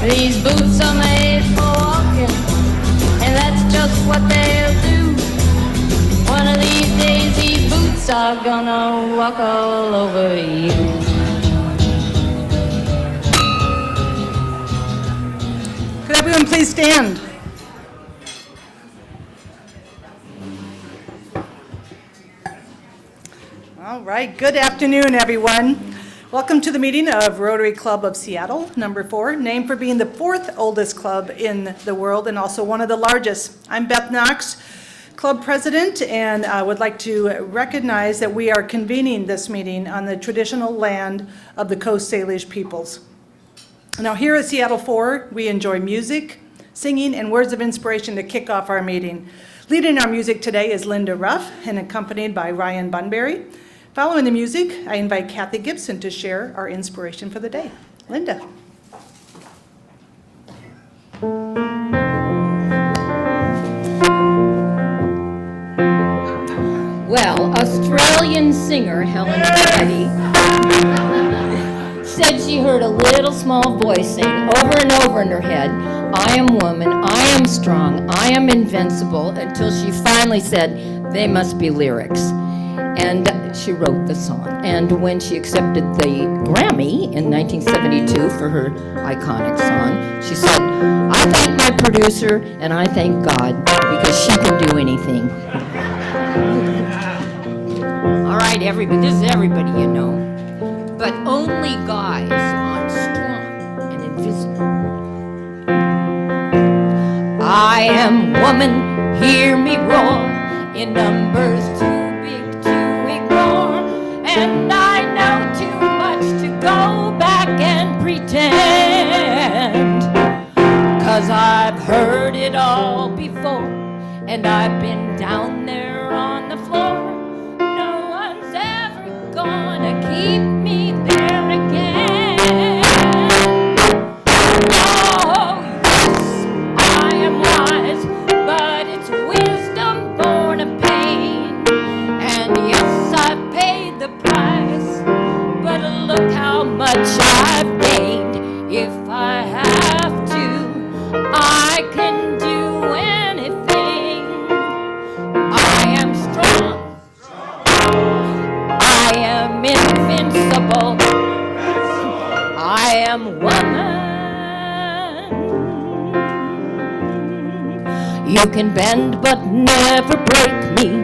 These boots are made for walking, and that's just what they'll do. One of these days these boots are gonna walk all over you. Could everyone please stand? All right, good afternoon, everyone. Welcome to the meeting of Rotary Club of Seattle, number 4, named for being the 4th oldest club in the world and also one of the largest. I'm Beth Knox, club president, and I would like to recognize that we are convening this meeting on the traditional land of the Coast Salish peoples. Now here at Seattle 4, we enjoy music, singing, and words of inspiration to kick off our meeting. Leading our music today is Linda Ruff, and accompanied by Ryan Bunbury. Following the music, I invite Kathy Gibson to share our inspiration for the day. Linda. Well, Australian singer Helen Reddy said she heard a little small voice saying over and over in her head, "I am woman, I am strong, I am invincible," until she finally said, "They must be lyrics." And she wrote the song. And when she accepted the Grammy in 1972 for her iconic song, she said, "I thank my producer and I thank God because she can do anything." All right, everybody, this is everybody you know. But only guys on strong and invisible. I am woman, hear me roar, in numbers too big to ignore, and I know too much to go back and pretend, 'cause I've heard it all before, and I've been down there on the floor. No one's ever gonna keep me there again. Oh, yes, I am wise, but it's wisdom born of pain. And yes, I've paid the price, but look how much I've gained. If I have to, I can do anything. I am strong. I am invincible. I am woman. You can bend but never break me,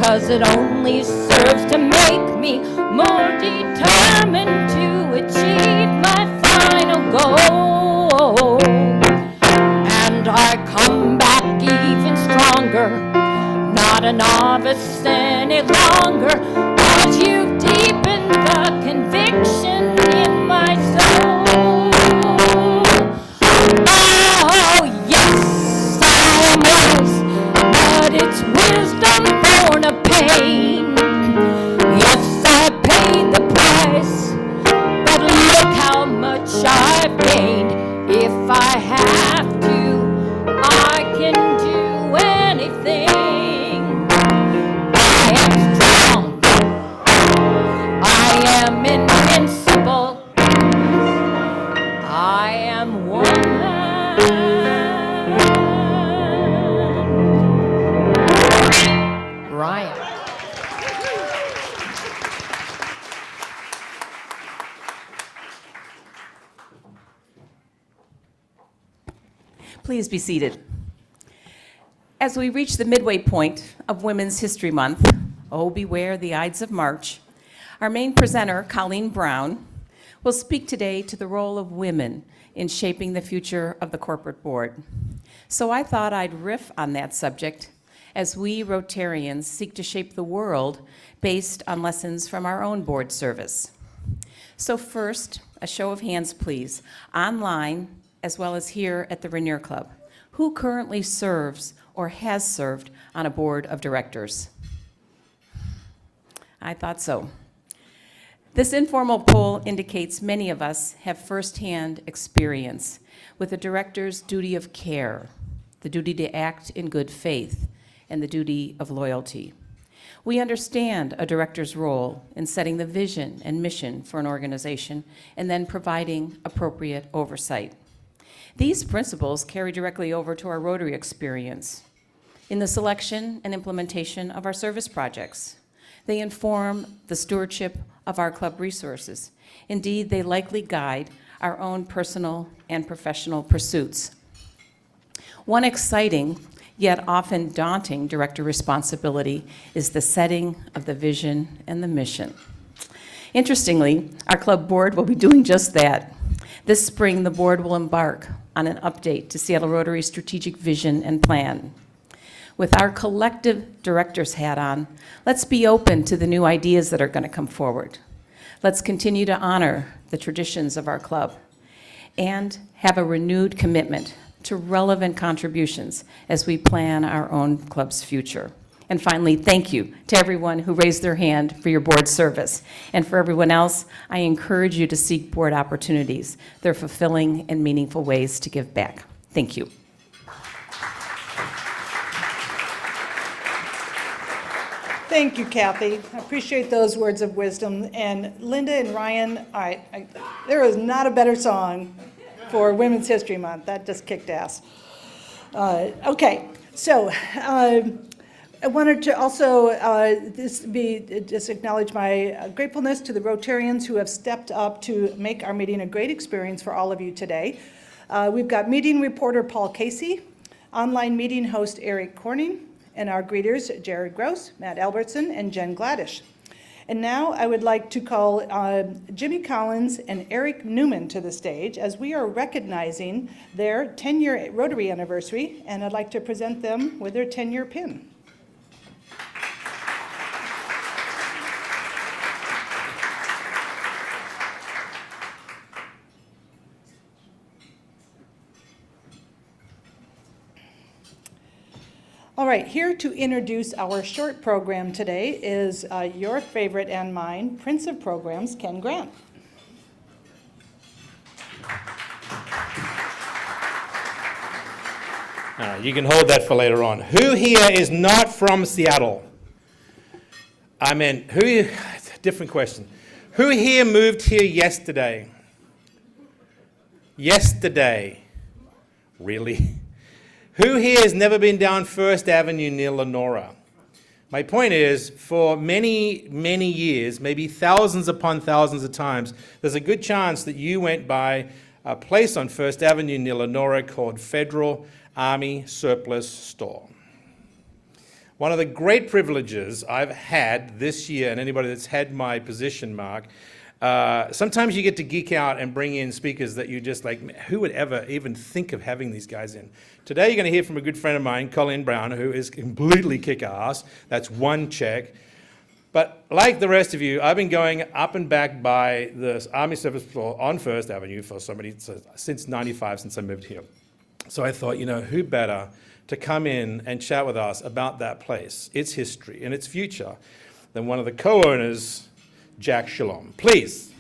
'cause it only serves to make me more determined to achieve my final goal. And I come back even stronger, not a novice any longer, 'cause you've deepened the conviction in my soul. Oh, yes, I am wise, but it's wisdom born of pain. Yes, I paid the price, but look how much I've gained. If I have to, I can do anything. I am strong. I am invincible. I am woman. Ryan. Please be seated. As we reach the midway point of Women's History Month, oh, beware the Ides of March, our main presenter, Colleen Brown, will speak today to the role of women in shaping the future of the corporate board. So I thought I'd riff on that subject as we Rotarians seek to shape the world based on lessons from our own board service. So first, a show of hands, please, online as well as here at the Rainier Club. Who currently serves or has served on a board of directors? I thought so. This informal poll indicates many of us have firsthand experience with the director's duty of care, the duty to act in good faith, and the duty of loyalty. We understand a director's role in setting the vision and mission for an organization and then providing appropriate oversight. These principles carry directly over to our Rotary experience in the selection and implementation of our service projects. They inform the stewardship of our club resources. Indeed, they likely guide our own personal and professional pursuits. One exciting, yet often daunting director responsibility is the setting of the vision and the mission. Interestingly, our club board will be doing just that. This spring, the board will embark on an update to Seattle Rotary's strategic vision and plan. With our collective director's hat on, let's be open to the new ideas that are going to come forward. Let's continue to honor the traditions of our club and have a renewed commitment to relevant contributions as we plan our own club's future. And finally, thank you to everyone who raised their hand for your board service. And for everyone else, I encourage you to seek board opportunities. They're fulfilling and meaningful ways to give back. Thank you. Thank you, Kathy. I appreciate those words of wisdom. And Linda and Ryan, there is not a better song for Women's History Month. That just kicked ass. Okay, so I wanted to also just acknowledge my gratefulness to the Rotarians who have stepped up to make our meeting a great experience for all of you today. We've got meeting reporter Paul Casey, online meeting host Eric Corning, and our greeters, Jared Gross, Matt Albertson, and Jen Gladish. And now I would like to call Jimmy Collins and Eric Newman to the stage as we are recognizing their 10-year Rotary anniversary, and I'd like to present them with their 10-year pin. All right, here to introduce our short program today is your favorite and mine, Prince of Programs, Ken Grant. You can hold that for later on. Who here is not from Seattle? I mean, different question. Who here moved here yesterday? Yesterday. Really? Who here has never been down First Avenue near Lenora? My point is, for many, many years, maybe thousands upon thousands of times, there's a good chance that you went by a place on First Avenue near Lenora called Federal Army Surplus Store. One of the great privileges I've had this year, and anybody that's had my position, Mark, sometimes you get to geek out and bring in speakers that you just like, who would ever even think of having these guys in? Today you're going to hear from a good friend of mine, Colleen Brown, who is completely kick-ass. That's one check. But like the rest of you, I've been going up and back by the Army Service Floor on First Avenue for since 95, since I moved here. So I thought, who better to come in and chat with us about that place, its history, and its future, than one of the co-owners, Jack Shalom. Please.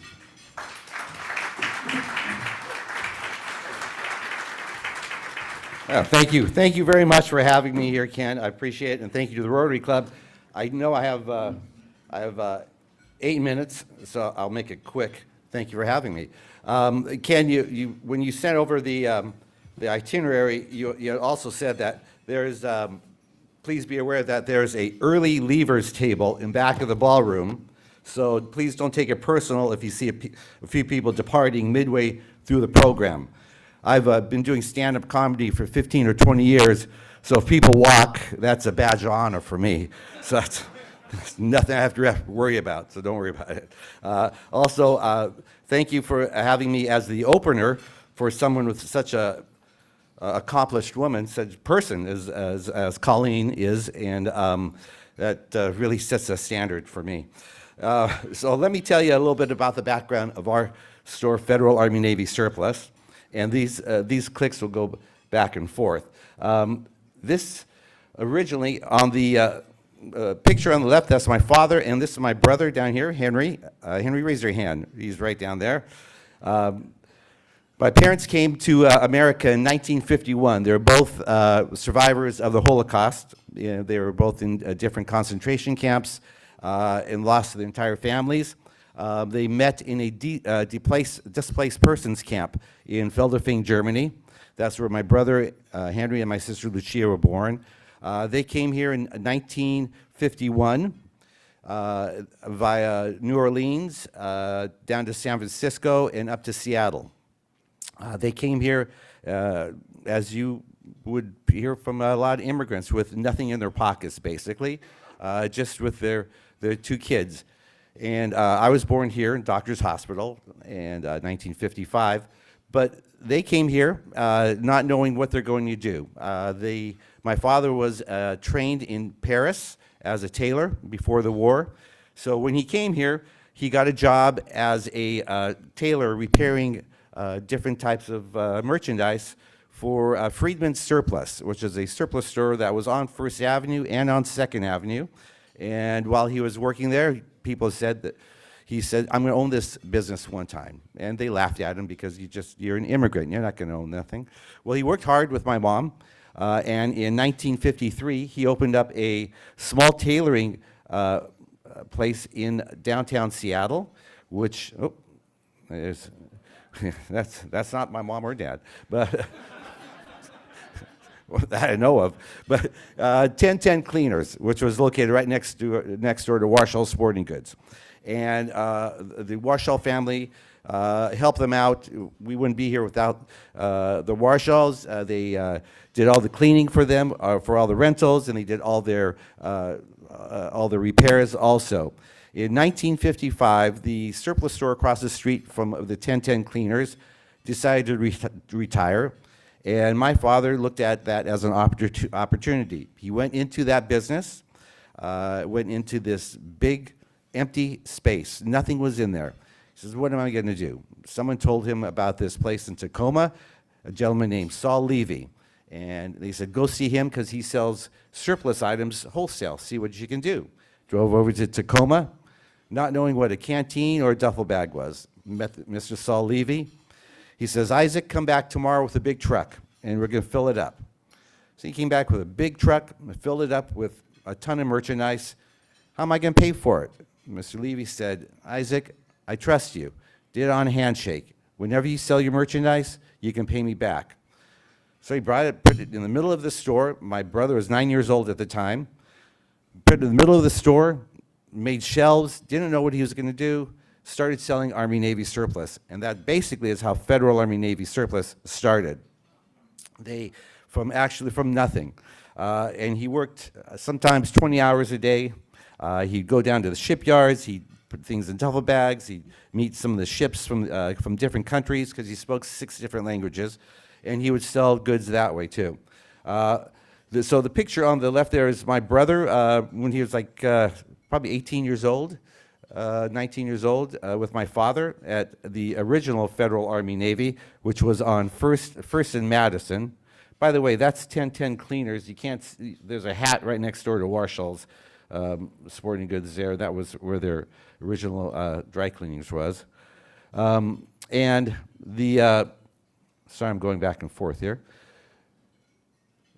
Thank you. Thank you very much for having me here, Ken. I appreciate it, and thank you to the Rotary Club. I know I have 8 minutes, so I'll make it quick. Thank you for having me. Ken, when you sent over the itinerary, you also said that there's, please be aware that there's a early leavers table in back of the ballroom. So please don't take it personal if you see a few people departing midway through the program. I've been doing stand-up comedy for 15 or 20 years, so if people walk, that's a badge of honor for me. So that's nothing I have to worry about, so don't worry about it. Also, thank you for having me as the opener for someone with such a accomplished woman, such person as Colleen is, and that really sets a standard for me. So let me tell you a little bit about the background of our store, Federal Army Navy Surplus, and these clicks will go back and forth. This originally, on the picture on the left, that's my father, and this is my brother down here, Henry. Henry, raise your hand. He's right down there. My parents came to America in 1951. They're both survivors of the Holocaust. They were both in different concentration camps and lost their entire families. They met in a displaced persons camp in Feldafing, Germany. That's where my brother Henry and my sister Lucia were born. They came here in 1951 via New Orleans, down to San Francisco, and up to Seattle. They came here, as you would hear from a lot of immigrants, with nothing in their pockets, basically, just with their 2 kids. And I was born here in Doctors Hospital in 1955, but they came here not knowing what they're going to do. My father was trained in Paris as a tailor before the war. So when he came here, he got a job as a tailor repairing different types of merchandise for Freedman's Surplus, which is a surplus store that was on First Avenue and on Second Avenue. And while he was working there, people said that he said, "I'm going to own this business one time." And they laughed at him because you're an immigrant, you're not going to own nothing. Well, he worked hard with my mom, and in 1953, he opened up a small tailoring place in downtown Seattle, which, that's not my mom or dad, but that I know of, but 1010 Cleaners, which was located right next door to Warshall Sporting Goods. And the Warshall family helped them out. We wouldn't be here without the Warshalls. They did all the cleaning for them, for all the rentals, and they did all the repairs also. In 1955, the surplus store across the street from the 1010 Cleaners decided to retire. And my father looked at that as an opportunity. He went into that business, went into this big, empty space. Nothing was in there. He says, "What am I going to do?" Someone told him about this place in Tacoma, a gentleman named Saul Levy. And they said, "Go see him because he sells surplus items wholesale. See what you can do." Drove over to Tacoma, not knowing what a canteen or a duffel bag was. Met Mr. Saul Levy. He says, "Isaac, come back tomorrow with a big truck, and we're going to fill it up." So he came back with a big truck, filled it up with a ton of merchandise. "How am I going to pay for it?" Mr. Levy said, "Isaac, I trust you. Did it on a handshake. Whenever you sell your merchandise, you can pay me back." So he brought it, put it in the middle of the store. My brother was 9 years old at the time. Put it in the middle of the store, made shelves, didn't know what he was going to do, started selling Army-Navy surplus. And that basically is how Federal Army-Navy surplus started. From nothing. And he worked sometimes 20 hours a day. He'd go down to the shipyards, he'd put things in duffel bags, he'd meet some of the ships from different countries because he spoke 6 different languages, and he would sell goods that way too. So the picture on the left there is my brother when he was like probably 18 years old, 19 years old, with my father at the original Federal Army Navy, which was on First and Madison. By the way, that's 1010 Cleaners. You can't see, there's a hat right next door to Warshall's Sporting Goods there. That was where their original dry cleanings was. And the, sorry, I'm going back and forth here.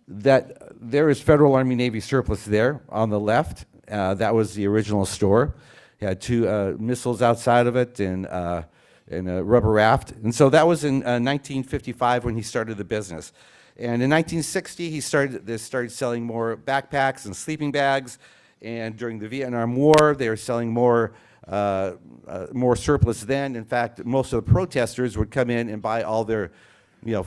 That there is Federal Army Navy surplus there on the left. That was the original store. It had 2 missiles outside of it and a rubber raft. And so that was in 1955 when he started the business. And in 1960, he started selling more backpacks and sleeping bags. And during the Vietnam War, they were selling more surplus then. In fact, most of the protesters would come in and buy all their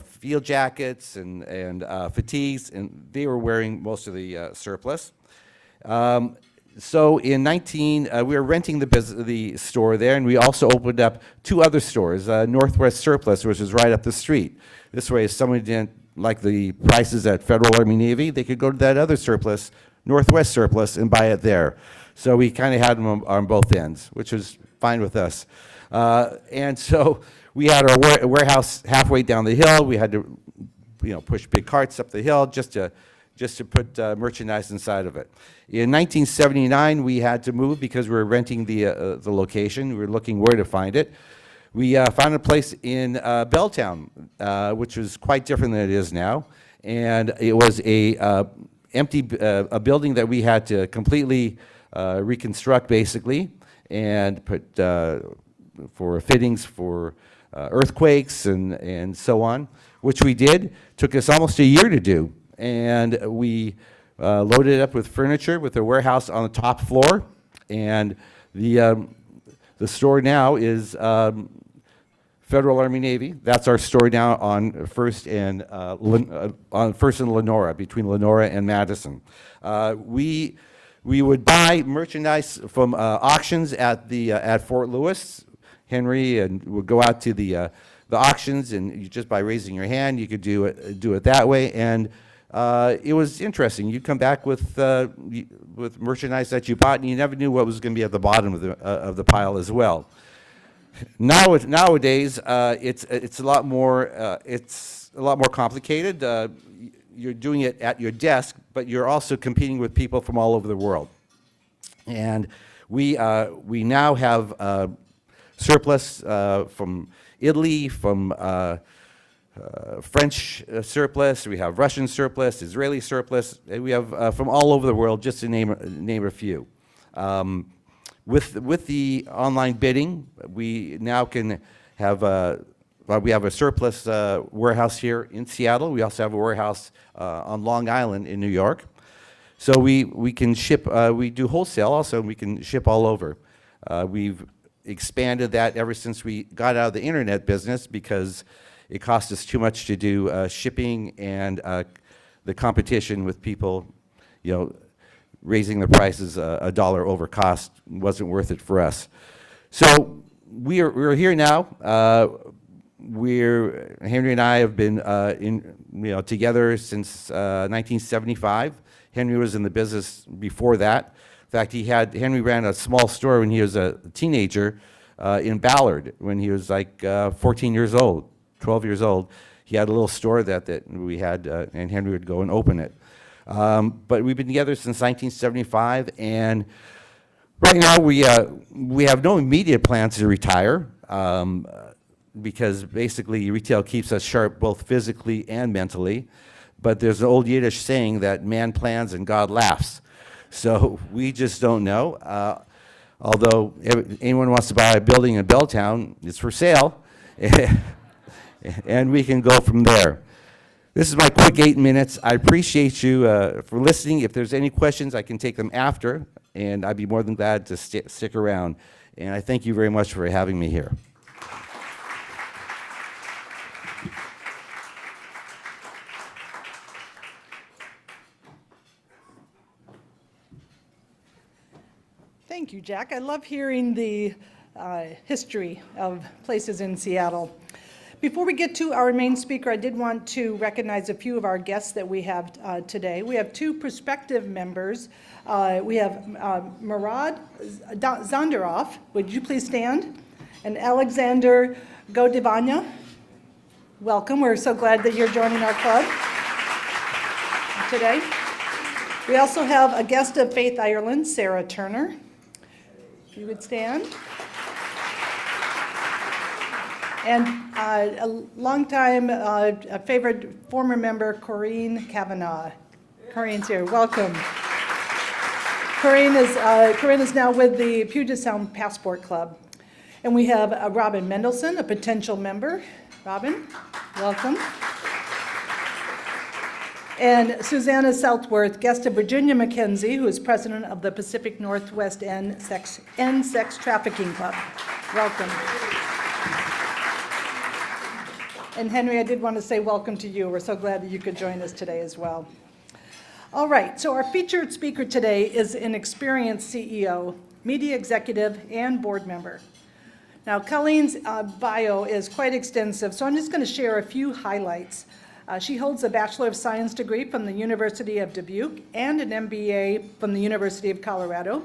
field jackets and fatigues, and they were wearing most of the surplus. So in we were renting the store there, and we also opened up 2 other stores, Northwest Surplus, which is right up the street. This way, if someone didn't like the prices at Federal Army Navy, they could go to that other surplus, Northwest Surplus, and buy it there. So we kind of had them on both ends, which was fine with us. And so we had our warehouse halfway down the hill. We had to, push big carts up the hill just to put merchandise inside of it. In 1979, we had to move because we were renting the location. We were looking where to find it. We found a place in Belltown, which was quite different than it is now, and it was a building that we had to completely reconstruct, basically. and put for fittings for earthquakes and so on, which we did. Took us almost a year to do, and we loaded it up with furniture with a warehouse on the top floor, and the store now is Federal Army Navy. That's our store now on First and Lenora, between Lenora and Madison. We would buy merchandise from auctions at Fort Lewis. Henry and would go out to the auctions, and just by raising your hand, you could do it that way. And it was interesting. You'd come back with merchandise that you bought, and you never knew what was going to be at the bottom of the pile as well. Nowadays, it's a lot more complicated. You're doing it at your desk, but you're also competing with people from all over the world. And we now have surplus from Italy, from French surplus. We have Russian surplus, Israeli surplus. And we have from all over the world, just to name a few. With the online bidding, we now can have we have a surplus warehouse here in Seattle. We also have a warehouse on Long Island in New York. So we can ship, we do wholesale also, and we can ship all over. We've expanded that ever since we got out of the internet business because it cost us too much to do shipping, and the competition with people, raising the prices $1 over cost wasn't worth it for us. So we're here now. Henry and I have been together since 1975. Henry was in the business before that. In fact, Henry ran a small store when he was a teenager in Ballard, when he was like 14 years old, 12 years old. He had a little store that we had, and Henry would go and open it. But we've been together since 1975, and right now we have no immediate plans to retire, because basically retail keeps us sharp both physically and mentally. But there's an old Yiddish saying that man plans and God laughs. So we just don't know. Although if anyone wants to buy a building in Belltown, it's for sale, and we can go from there. This is my quick 8 minutes. I appreciate you for listening. If there's any questions, I can take them after, and I'd be more than glad to stick around. And I thank you very much for having me here. Thank you, Jack. I love hearing the history of places in Seattle. Before we get to our main speaker, I did want to recognize a few of our guests that we have today. We have two prospective members. We have Murad Zandarov. Would you please stand? And Alexander Godivanya. Welcome. We're so glad that you're joining our club today. We also have a guest of Faith Ireland, Sarah Turner. If you would stand. And a longtime favorite former member, Corinne Kavanaugh. Corinne's here. Welcome. Corinne is now with the Puget Sound Passport Club. And we have Robin Mendelson, a potential member. Robin, welcome. And Susanna Southworth, guest of Virginia McKenzie, who is president of the Pacific Northwest End Sex Trafficking Club. Welcome. And Henry, I did want to say welcome to you. We're so glad that you could join us today as well. All right, so our featured speaker today is an experienced CEO, media executive, and board member. Now, Colleen's bio is quite extensive, so I'm just going to share a few highlights. She holds a Bachelor of Science degree from the University of Dubuque and an MBA from the University of Colorado.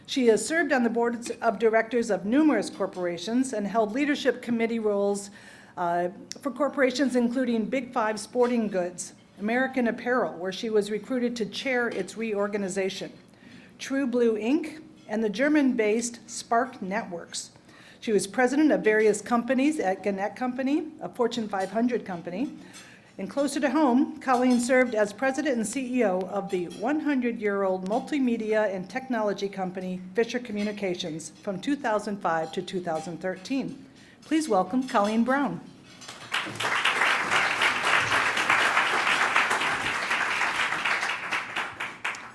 She has served on the boards of directors of numerous corporations and held leadership committee roles for corporations including Big Five Sporting Goods, American Apparel, where she was recruited to chair its reorganization, True Blue Inc., and the German-based Spark Networks. She was president of various companies at Gannett Company, a Fortune 500 company, And closer to home, Colleen served as president and CEO of the 100-year-old multimedia and technology company Fisher Communications from 2005 to 2013. Please welcome Colleen Brown.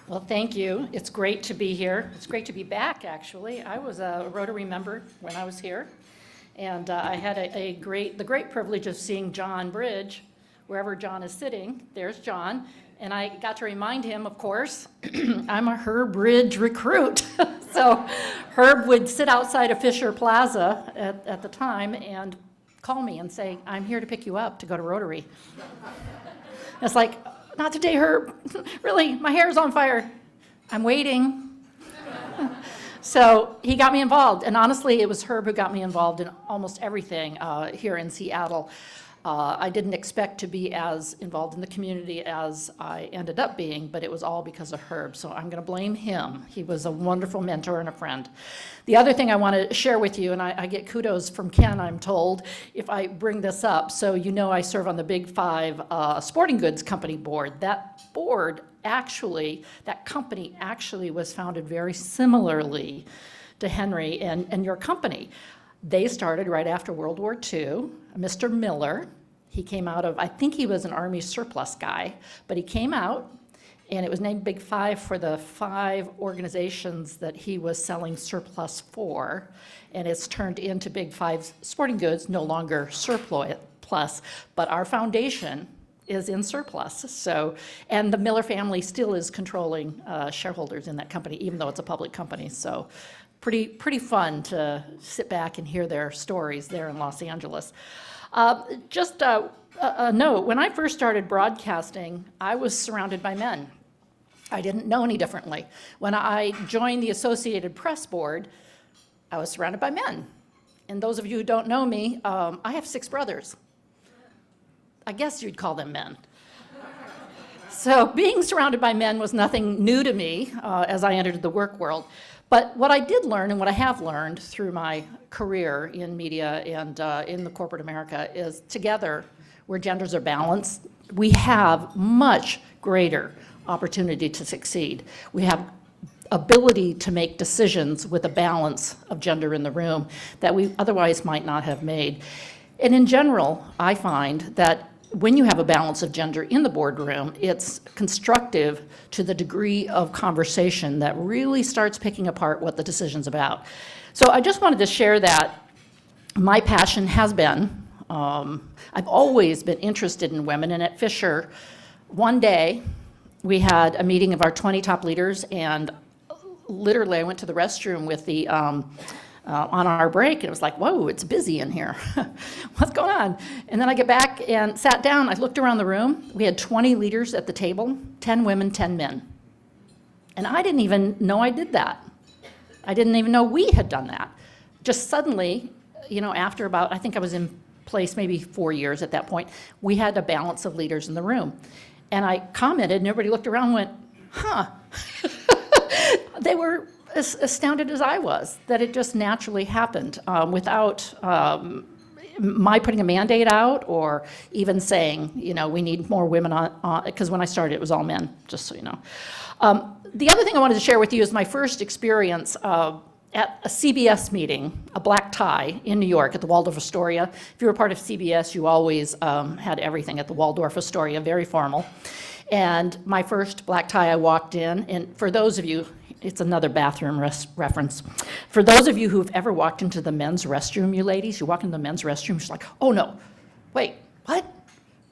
Well, thank you. It's great to be here. It's great to be back, actually. I was a Rotary member when I was here, and I had the great privilege of seeing John Bridge, wherever John is sitting. There's John, and I got to remind him, of course, I'm a Herb Ridge recruit. So Herb would sit outside of Fisher Plaza at the time and call me and say, I'm here to pick you up to go to Rotary. It's like, not today, Herb. Really, my hair's on fire. I'm waiting. So he got me involved, and honestly, it was Herb who got me involved in almost everything here in Seattle. I didn't expect to be as involved in the community as I ended up being, but it was all because of Herb, so I'm going to blame him. He was a wonderful mentor and a friend. The other thing I want to share with you, and I get kudos from Ken, I'm told, if I bring this up. So you know I serve on the Big Five Sporting Goods Company board. That board actually, that company actually was founded very similarly to Henry and your company. They started right after World War II. Mr. Miller, he came out of, I think he was an Army surplus guy, but he came out, and it was named Big Five for the 5 organizations that he was selling surplus for, and it's turned into Big Five Sporting Goods, no longer surplus, but our foundation is in surplus. So, and the Miller family still is controlling shareholders in that company, even though it's a public company. So pretty fun to sit back and hear their stories there in Los Angeles. Just a note, when I first started broadcasting, I was surrounded by men. I didn't know any differently. When I joined the Associated Press Board, I was surrounded by men. And those of you who don't know me, I have 6 brothers. I guess you'd call them men. So being surrounded by men was nothing new to me as I entered the work world. But what I did learn, and what I have learned through my career in media and in the corporate America, is together, where genders are balanced, we have much greater opportunity to succeed. We have ability to make decisions with a balance of gender in the room that we otherwise might not have made. And in general, I find that when you have a balance of gender in the boardroom, it's constructive to the degree of conversation that really starts picking apart what the decision's about. So I just wanted to share that my passion has been, I've always been interested in women, and at Fisher, one day, we had a meeting of our 20 top leaders, and literally I went to the restroom with the on our break, and it was like, whoa, it's busy in here. What's going on? And then I get back and sat down. I looked around the room. We had 20 leaders at the table, 10 women, 10 men. And I didn't even know I did that. I didn't even know we had done that. Just suddenly, you know, after about, I think I was in place maybe 4 years at that point, we had a balance of leaders in the room. And I commented, and everybody looked around and went, huh. They were as astounded as I was that it just naturally happened without my putting a mandate out or even saying, you know, we need more women on, because when I started it was all men, just so you know. The other thing I wanted to share with you is my first experience at a CBS meeting, a black tie in New York at the Waldorf Astoria. If you were part of CBS, you always had everything at the Waldorf Astoria, very formal. And my first black tie, I walked in, and for those of you, it's another bathroom reference. For those of you who've ever walked into the men's restroom, you ladies, you walk into the men's restroom, you're like, oh no, wait, what?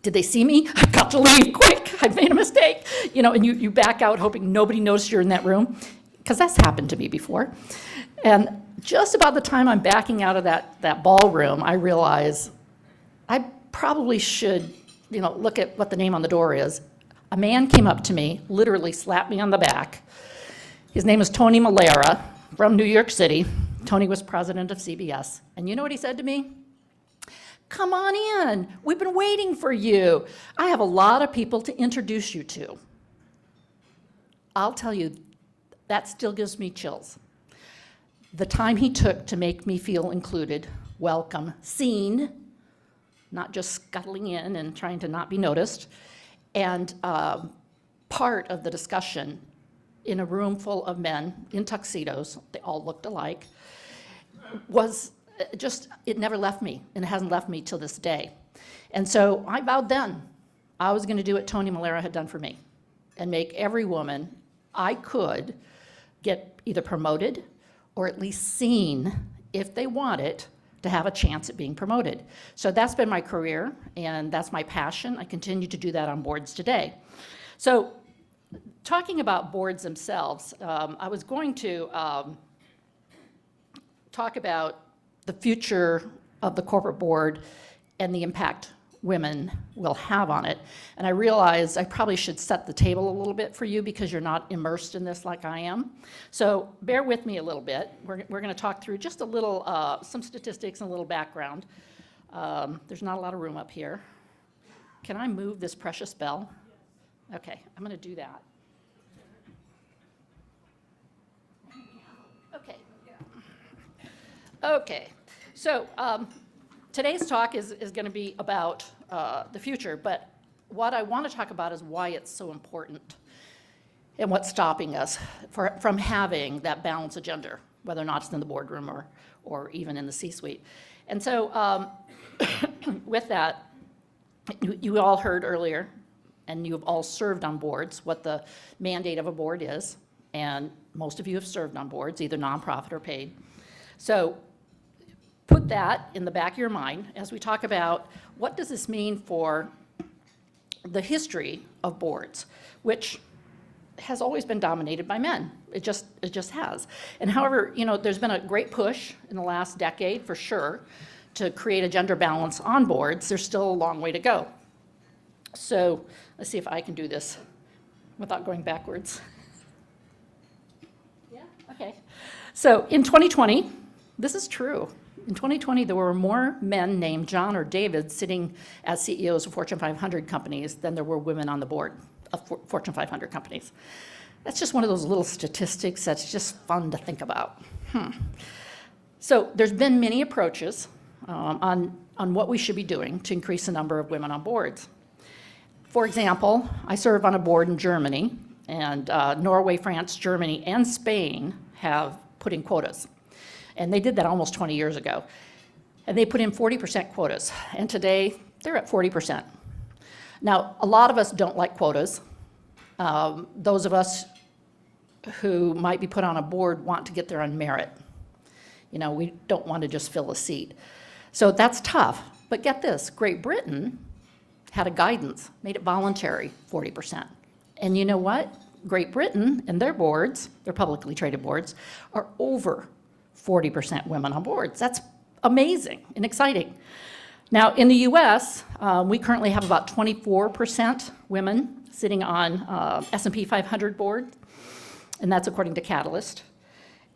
Did they see me? I've got to leave, quick, I've made a mistake. You know, and you back out hoping nobody knows you're in that room, because that's happened to me before. And just about the time I'm backing out of that ballroom, I realize I probably should, you know, look at what the name on the door is. A man came up to me, literally slapped me on the back. His name is Tony Malera from New York City. Tony was president of CBS. And you know what he said to me? Come on in. We've been waiting for you. I have a lot of people to introduce you to. I'll tell you, that still gives me chills. The time he took to make me feel included, welcome, seen, not just scuttling in and trying to not be noticed. And part of the discussion in a room full of men in tuxedos, they all looked alike, was just, it never left me, and it hasn't left me till this day. And so I vowed then I was going to do what Tony Malera had done for me and make every woman I could get either promoted or at least seen, if they want it, to have a chance at being promoted. So that's been my career, and that's my passion. I continue to do that on boards today. So talking about boards themselves, I was going to talk about the future of the corporate board and the impact women will have on it. And I realized I probably should set the table a little bit for you because you're not immersed in this like I am. So bear with me a little bit. We're going to talk through just a little, some statistics and a little background. There's not a lot of room up here. Can I move this precious bell? Okay, I'm going to do that. Okay, so today's talk is going to be about the future, but what I want to talk about is why it's so important and what's stopping us from having that balanced agenda, whether or not it's in the boardroom or even in the C-suite. And so with that, you all heard earlier, and you have all served on boards, what the mandate of a board is, and most of you have served on boards, either nonprofit or paid. So put that in the back of your mind as we talk about what does this mean for the history of boards, which has always been dominated by men. It just has. And however, you know, there's been a great push in the last decade for sure to create a gender balance on boards. There's still a long way to go. So let's see if I can do this without going backwards. Yeah, okay. So in 2020, this is true. In 2020, there were more men named John or David sitting as CEOs of Fortune 500 companies than there were women on the board of Fortune 500 companies. That's just one of those little statistics that's just fun to think about. So there's been many approaches on what we should be doing to increase the number of women on boards. For example, I serve on a board in Germany, and Norway, France, Germany, and Spain have put in quotas. And they did that almost 20 years ago. And they put in 40% quotas. And today, they're at 40%. Now, a lot of us don't like quotas. Those of us who might be put on a board want to get there on merit. You know, we don't want to just fill a seat. So that's tough. But get this, Great Britain had a guidance, made it voluntary, 40%. And you know what? Great Britain and their boards, their publicly traded boards, are over 40% women on boards. That's amazing and exciting. Now, in the US, we currently have about 24% women sitting on S&P 500 board, and that's according to Catalyst.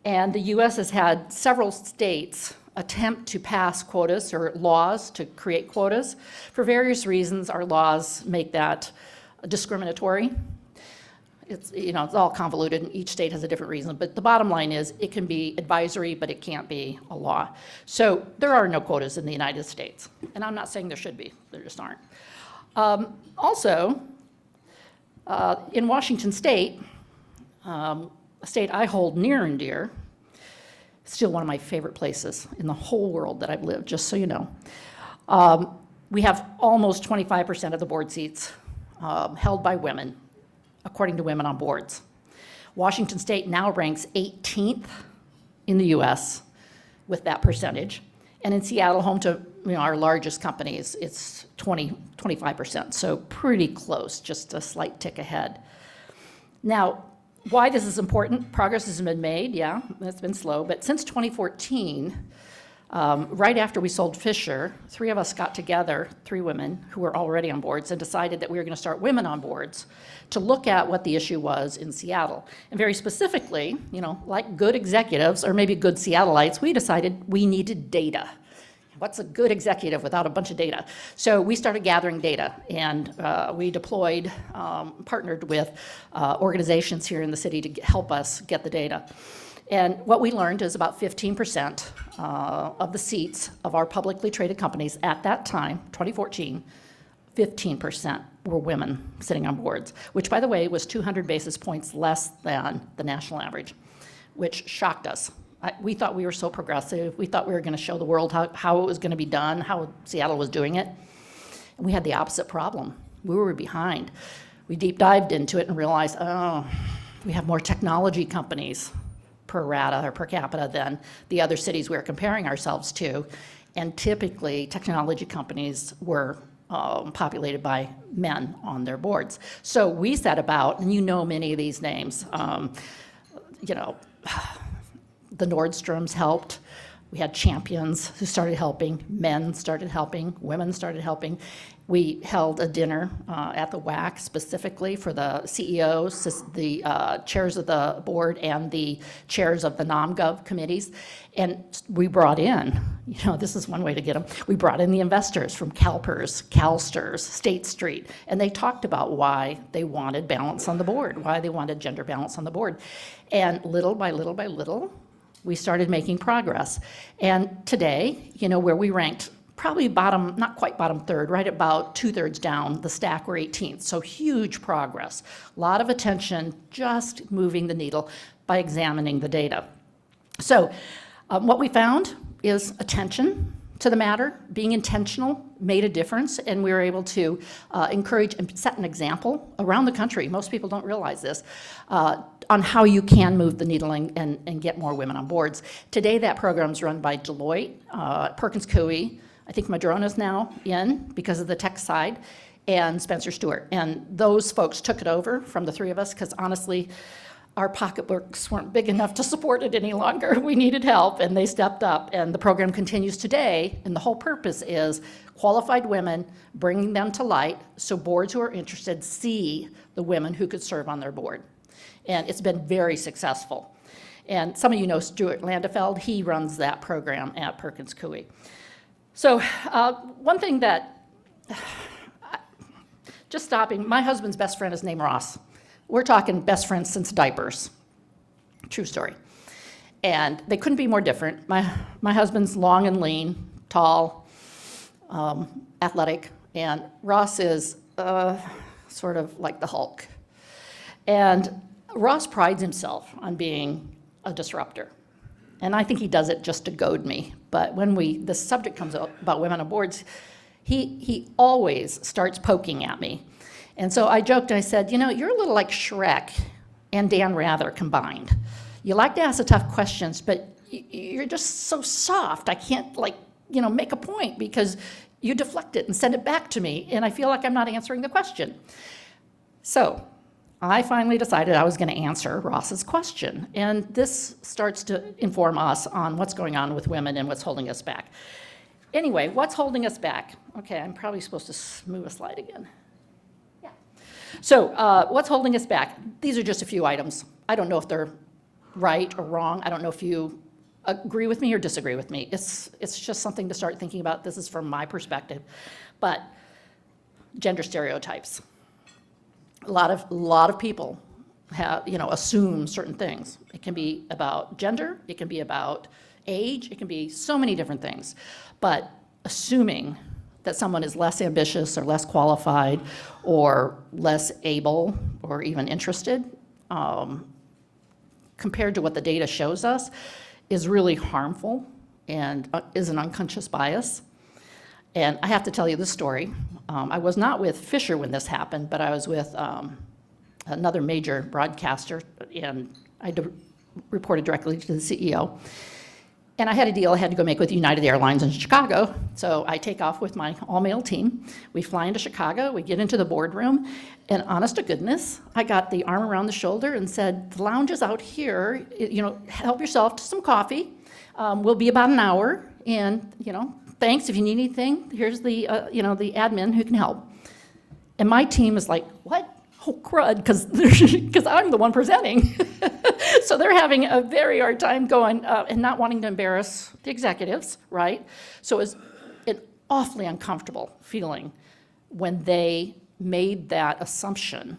And the US has had several states attempt to pass quotas or laws to create quotas. For various reasons, our laws make that discriminatory. It's, you know, it's all convoluted, and each state has a different reason, but the bottom line is it can be advisory, but it can't be a law. So there are no quotas in the United States, and I'm not saying there should be, there just aren't. Also, in Washington State, a state I hold near and dear, still one of my favorite places in the whole world that I've lived, just so you know. We have almost 25% of the board seats held by women, according to women on boards. Washington State now ranks 18th in the US with that percentage. And in Seattle, home to our largest companies, it's 25%, so pretty close, just a slight tick ahead. Now, why this is important, progress has been made, yeah, it's been slow, but since 2014, right after we sold Fisher, three of us got together, three women who were already on boards, and decided that we were going to start women on boards to look at what the issue was in Seattle. And very specifically, like good executives, or maybe good Seattleites, we decided we needed data. What's a good executive without a bunch of data? So we started gathering data, and we deployed, partnered with organizations here in the city to help us get the data. And what we learned is about 15% of the seats of our publicly traded companies at that time, 2014, 15% were women sitting on boards, which, by the way, was 200 basis points less than the national average, which shocked us. We thought we were so progressive. We thought we were going to show the world how it was going to be done, how Seattle was doing it. And we had the opposite problem. We were behind. We deep dived into it and realized, oh, we have more technology companies per rata or per capita than the other cities we were comparing ourselves to. And typically, technology companies were populated by men on their boards. So we set about, and you know many of these names, you know, the Nordstroms helped. We had champions who started helping, men started helping, women started helping. We held a dinner at the WAC specifically for the CEOs, the chairs of the board, and the chairs of the NomGov committees. And we brought in, you know, this is one way to get them, we brought in the investors from CalPERS, CalSTRS, State Street, and they talked about why they wanted balance on the board, why they wanted gender balance on the board. And little by little by little, we started making progress. And today, you know, where we ranked probably bottom, not quite bottom third, right about 2/3 down the stack, we're 18th. So huge progress. A lot of attention, just moving the needle by examining the data. So what we found is attention to the matter, being intentional made a difference, and we were able to encourage and set an example around the country. Most people don't realize this, on how you can move the needle and get more women on boards. Today, that program is run by Deloitte, Perkins Coie. I think Madrona's now in because of the tech side, and Spencer Stewart. And those folks took it over from the three of us because honestly, our pocketbooks weren't big enough to support it any longer. We needed help, and they stepped up. And the program continues today, and the whole purpose is qualified women, bringing them to light so boards who are interested see the women who could serve on their board. And it's been very successful. And some of you know Stuart Landefeld. He runs that program at Perkins Coie. So one thing that, just stopping, my husband's best friend is named Ross. We're talking best friends since diapers. True story. And they couldn't be more different. My husband's long and lean, tall, athletic, and Ross is sort of like the Hulk. And Ross prides himself on being a disruptor. And I think he does it just to goad me. But when the subject comes up about women on boards, he always starts poking at me. And so I joked, I said, you know, you're a little like Shrek and Dan Rather combined. You like to ask the tough questions, but you're just so soft. I can't, like, you know, make a point because you deflect it and send it back to me, and I feel like I'm not answering the question. So I finally decided I was going to answer Ross's question, and this starts to inform us on what's going on with women and what's holding us back. Anyway, what's holding us back? Okay, I'm probably supposed to move a slide again. So what's holding us back? These are just a few items. I don't know if they're right or wrong. I don't know if you agree with me or disagree with me. It's just something to start thinking about. This is from my perspective. But gender stereotypes. A lot of people have, you know, assume certain things. It can be about gender. It can be about age. It can be so many different things. But assuming that someone is less ambitious or less qualified or less able or even interested, compared to what the data shows us, is really harmful and is an unconscious bias. And I have to tell you this story. I was not with Fisher when this happened, but I was with another major broadcaster, and I reported directly to the CEO. And I had a deal I had to go make with United Airlines in Chicago. So I take off with my all-male team. We fly into Chicago. We get into the boardroom. And honest to goodness, I got the arm around the shoulder and said, the lounge is out here. You know, help yourself to some coffee. We'll be about an hour. And, you know, thanks. If you need anything, here's the, you know, the admin who can help. And my team is like, what? Oh, crud, because I'm the one presenting. So they're having a very hard time going and not wanting to embarrass the executives, right? So it's an awfully uncomfortable feeling when they made that assumption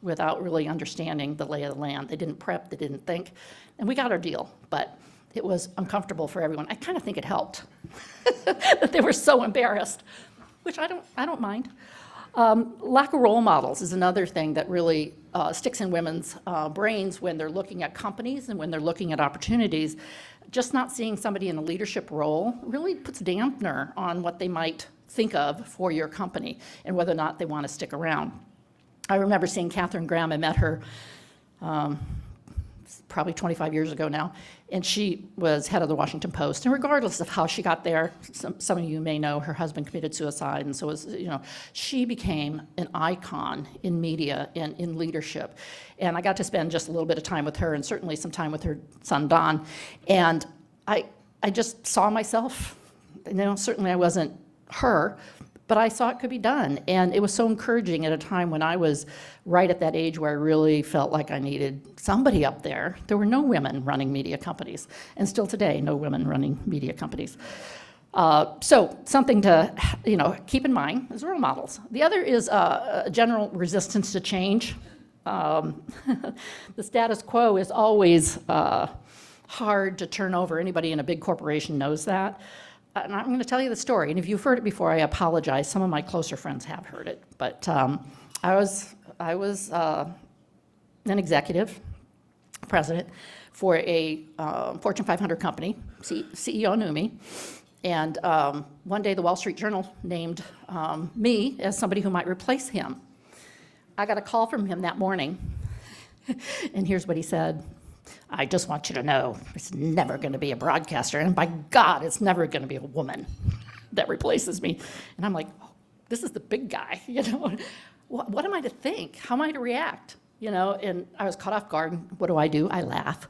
without really understanding the lay of the land. They didn't prep, they didn't think, and we got our deal, but it was uncomfortable for everyone. I kind of think it helped that they were so embarrassed, which I don't mind. Lack of role models is another thing that really sticks in women's brains when they're looking at companies and when they're looking at opportunities. Just not seeing somebody in a leadership role really puts a dampener on what they might think of for your company and whether or not they want to stick around. I remember seeing Katharine Graham. I met her probably 25 years ago now, and she was head of the Washington Post. And regardless of how she got there, some of you may know her husband committed suicide, and so she became an icon in media and in leadership. And I got to spend just a little bit of time with her, and certainly some time with her son Don. And I just saw myself. Certainly I wasn't her, but I saw it could be done. And it was so encouraging at a time when I was right at that age where I really felt like I needed somebody up there. There were no women running media companies, and still today, no women running media companies. So something to keep in mind is role models. The other is a general resistance to change. The status quo is always hard to turn over. Anybody in a big corporation knows that. And I'm going to tell you the story. And if you've heard it before, I apologize. Some of my closer friends have heard it. But I was an executive president for a Fortune 500 company. CEO knew me. And one day the Wall Street Journal named me as somebody who might replace him. I got a call from him that morning. And here's what he said. I just want you to know it's never going to be a broadcaster, and by God, it's never going to be a woman that replaces me. And I'm like, oh, this is the big guy, What am I to think? How am I to react? And I was caught off guard. What do? I laugh,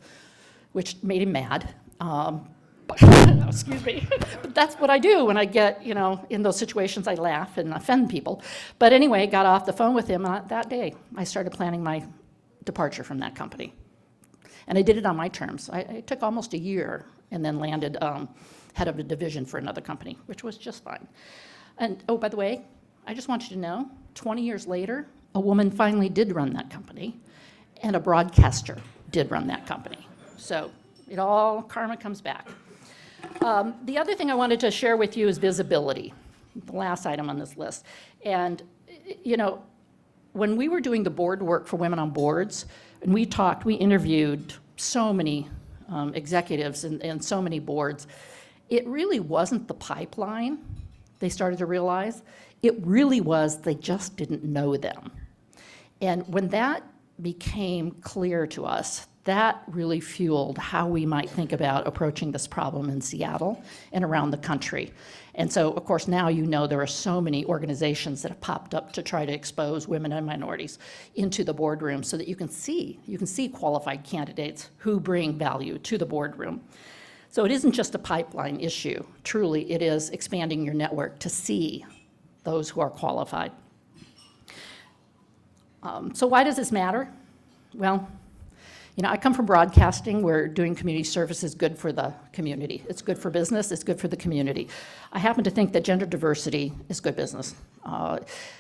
which made him mad. Excuse me. But that's what I do when I get, in those situations. I laugh and offend people. But anyway, got off the phone with him that day. I started planning my departure from that company. And I did it on my terms. It took almost a year and then landed head of a division for another company, which was just fine. And oh, by the way, I just want you to know, 20 years later, a woman finally did run that company, and a broadcaster did run that company. So karma comes back. The other thing I wanted to share with you is visibility, the last item on this list. And, when we were doing the board work for Women on Boards, and we interviewed so many executives and so many boards, it really wasn't the pipeline, they started to realize. It really was they just didn't know them. And when that became clear to us, that really fueled how we might think about approaching this problem in Seattle and around the country. And so, of course, now there are so many organizations that have popped up to try to expose women and minorities into the boardroom so that you can see qualified candidates who bring value to the boardroom. So it isn't just a pipeline issue. Truly, it is expanding your network to see those who are qualified. So why does this matter? Well, I come from broadcasting where doing community service is good for the community. It's good for business, it's good for the community. I happen to think that gender diversity is good business.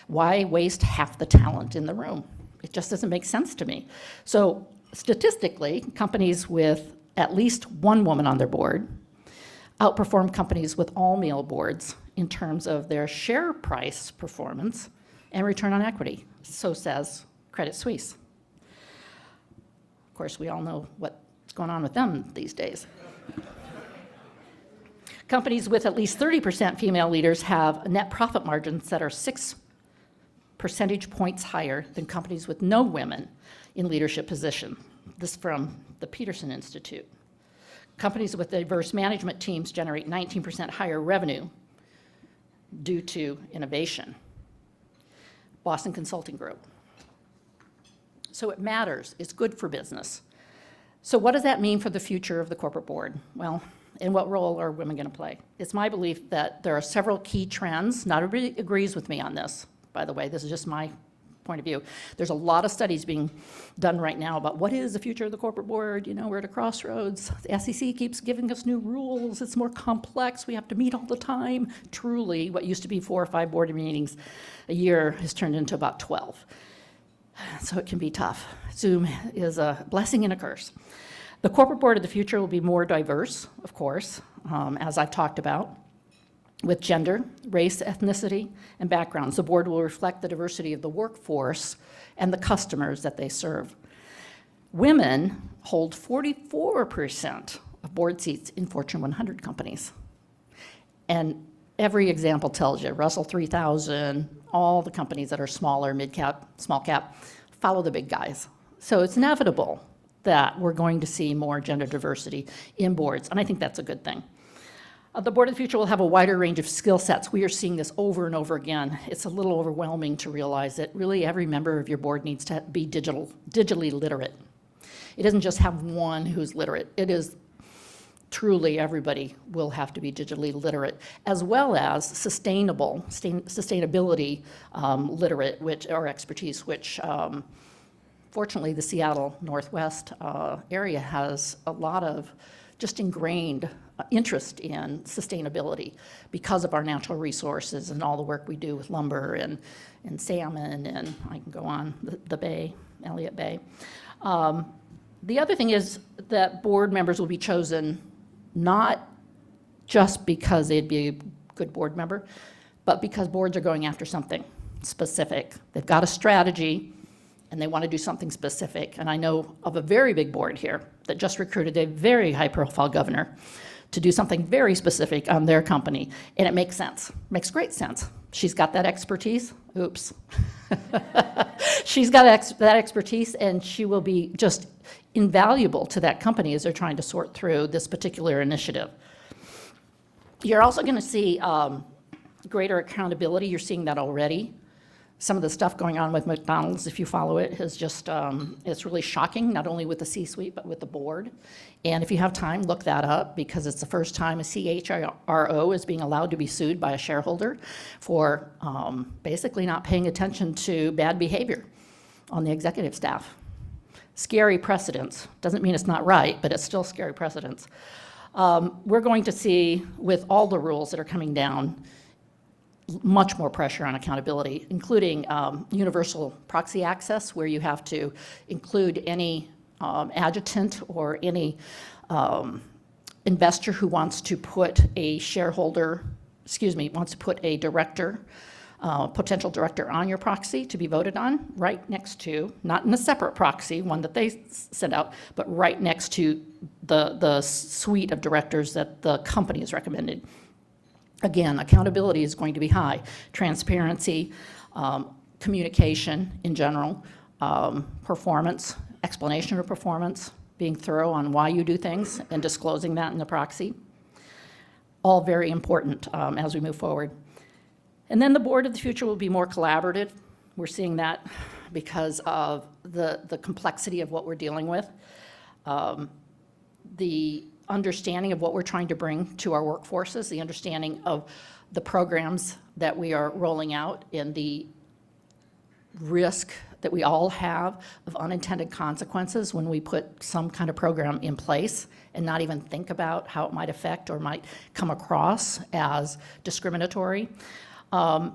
Why waste half the talent in the room? It just doesn't make sense to me. So statistically, companies with at least one woman on their board outperform companies with all male boards in terms of their share price performance and return on equity. So says Credit Suisse. Of course, we all know what's going on with them these days. Companies with at least 30% female leaders have net profit margins that are 6 percentage points higher than companies with no women in leadership position. This from the Peterson Institute. Companies with diverse management teams generate 19% higher revenue due to innovation. Boston Consulting Group. So it matters. It's good for business. So what does that mean for the future of the corporate board? Well, and what role are women going to play? It's my belief that there are several key trends. Not everybody agrees with me on this, by the way. This is just my point of view. There's a lot of studies being done right now about what is the future of the corporate board. We're at a crossroads. The SEC keeps giving us new rules. It's more complex. We have to meet all the time. Truly, what used to be 4 or 5 board meetings a year has turned into about 12. So it can be tough. Zoom is a blessing and a curse. The corporate board of the future will be more diverse, of course, as I've talked about, with gender, race, ethnicity, and backgrounds. The board will reflect the diversity of the workforce and the customers that they serve. Women hold 44% of board seats in Fortune 100 companies. And every example tells you, Russell 3000, all the companies that are smaller, mid-cap, small cap, follow the big guys. So it's inevitable that we're going to see more gender diversity in boards, and I think that's a good thing. The Board of the Future will have a wider range of skill sets. We are seeing this over and over again. It's a little overwhelming to realize that really every member of your board needs to be digitally literate. It isn't just have one who's literate. It is truly everybody will have to be digitally literate, as well as sustainability literate, or expertise, which fortunately the Seattle Northwest area has a lot of just ingrained interest in sustainability because of our natural resources and all the work we do with lumber and salmon, and I can go on, the bay, Elliott Bay. The other thing is that board members will be chosen not just because they'd be a good board member, but because boards are going after something specific. They've got a strategy and they want to do something specific. And I know of a very big board here that just recruited a very high-profile governor to do something very specific on their company, and it makes sense. Makes great sense. She's got that expertise. Oops. She's got that expertise, and she will be just invaluable to that company as they're trying to sort through this particular initiative. You're also going to see greater accountability. You're seeing that already. Some of the stuff going on with McDonald's, if you follow it, is just, it's really shocking, not only with the C-suite, but with the board. And if you have time, look that up, because it's the first time a CHRO is being allowed to be sued by a shareholder for basically not paying attention to bad behavior on the executive staff. Scary precedents. Doesn't mean it's not right, but it's still scary precedents. We're going to see, with all the rules that are coming down, much more pressure on accountability, including universal proxy access, where you have to include any adjutant or any investor who wants to put a wants to put a director, potential director on your proxy to be voted on, right next to, not in a separate proxy, one that they send out, but right next to the suite of directors that the company has recommended. Again, accountability is going to be high. Transparency, communication in general, performance, explanation of performance, being thorough on why you do things and disclosing that in the proxy. All very important as we move forward. And then the board of the future will be more collaborative. We're seeing that because of the complexity of what we're dealing with. The understanding of what we're trying to bring to our workforces, the understanding of the programs that we are rolling out, and the risk that we all have of unintended consequences when we put some kind of program in place and not even think about how it might affect or might come across as discriminatory. I